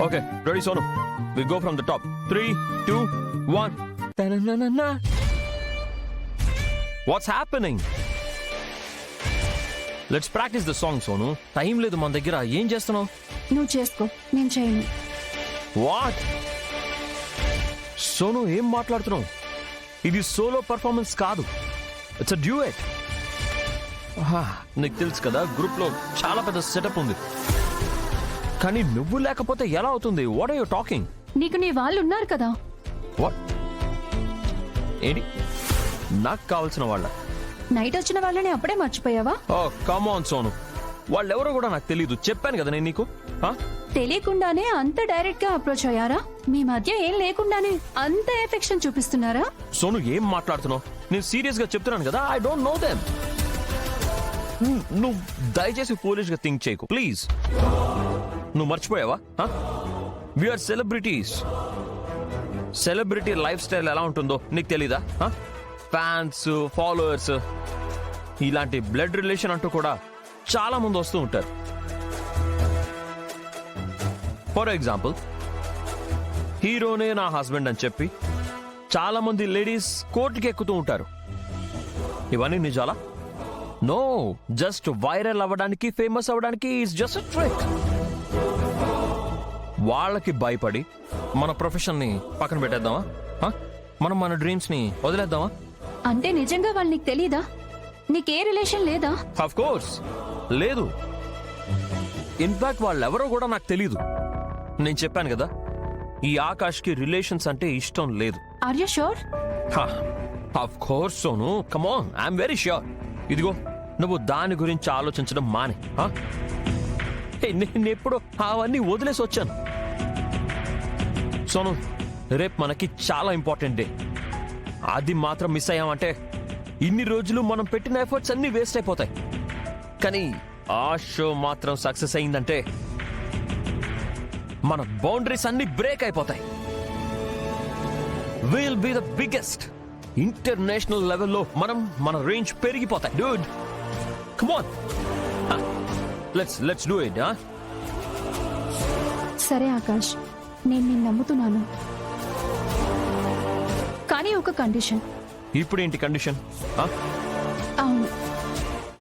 Okay, ready, Sonu? We go from the top. 3, 2, 1. Ta-na-na-na-na. What's happening? Let's practice the song, Sonu. Time లేదు మన దగ్గర. ఏం చేస్తున్నావు? నువ్వు చేసుకో, నేను చేయను. What? సోను ఏం మాట్లాడుతున్నావు? ఇది సోలో పర్ఫార్మెన్స్ కాదు. It's a డ్యూయెట్. నీకు తెలుసు కదా, గ్రూప్ లో చాలా పెద్ద సెటప్ ఉంది. కానీ నువ్వు లేకపోతే ఎలా అవుతుంది? What are you talking? నీకు నీ వాళ్ళు ఉన్నారు కదా. వాట్? ఏంటి? నాకు కావాల్సిన వాళ్ళ? నైట్ వచ్చిన వాళ్ళని అప్పుడే మర్చిపోయావా? ఓ కమ్ ఆన్ సోను, వాళ్ళెవరో కూడా నాకు తెలియదు. చెప్పాను కదా నేను నీకు. తెలియకుండానే అంత డైరెక్ట్ గా అప్రోచ్ అయ్యారా? మీ మధ్య ఏం లేకుండానే అంత ఎఫెక్షన్ చూపిస్తున్నారా? సోను ఏం మాట్లాడుతున్నావు? నేను సీరియస్ గా చెప్తున్నాను కదా. I don't know them. నువ్వు దయచేసి ఫూలిష్ గా థింక్ చేయకు ప్లీజ్. నువ్వు మర్చిపోయావా? We are celebrities. Celebrity lifestyle ఎలా ఉంటుందో నీకు తెలీదా? ఫ్యాన్స్, ఫాలోవర్స్, ఇలాంటి బ్లడ్ రిలేషన్ అంటూ కూడా చాలా మంది వస్తూ ఉంటారు. ఫర్ ఎగ్జాంపుల్, హీరోనే నా హస్బెండ్ అని చెప్పి చాలా మంది లేడీస్ కోర్టుకి ఎక్కుతూ ఉంటారు. ఇవన్నీ నిజాలా? నో, జస్ట్ వైరల్ అవ్వడానికి, ఫేమస్ అవ్వడానికి ఇట్స్ జస్ట్ ఎ ట్రిక్. వాళ్ళకి భయపడి మన ప్రొఫెషన్ ని పక్కన పెట్టేద్దామా? మనం మన డ్రీమ్స్ ని వదిలేద్దామా? అంటే నిజంగా వాళ్ళు నీకు తెలీదా? నీకే రిలేషన్ లేదా? ఆఫ్ కోర్స్ లేదు. ఇన్ఫాక్ట్ వాళ్ళెవరో కూడా నాకు తెలీదు. నేను చెప్పాను కదా, ఈ ఆకాష్ కి రిలేషన్స్ అంటే ఇష్టం లేదు. Are you sure? Of course Sonu, come on, I'm very sure. ఇదిగో, నువ్వు దాని గురించి ఆలోచించడం మానే. నేను ఎప్పుడు అవన్నీ వదిలేసి వచ్చాను. సోను, రేపు మనకి చాలా ఇంపార్టెంట్ డే. అది మాత్రం మిస్ అయ్యామంటే ఇన్ని రోజులు మనం పెట్టిన ఎఫర్ట్స్ అన్ని వేస్ట్ అయిపోతాయి. కానీ ఆ షో మాత్రం సక్సెస్ అయిందంటే మన బౌండరీస్ అన్ని బ్రేక్ అయిపోతాయి. Will be the biggest. International లెవెల్లో మన రేంజ్ పెరిగిపోతాయి. Dude, come on, let's do it. సరే ఆకాష్, నేను నిన్ను నమ్ముతున్నాను. కానీ ఒక కండిషన్. ఇప్పుడు ఏంటి కండిషన్? అవును,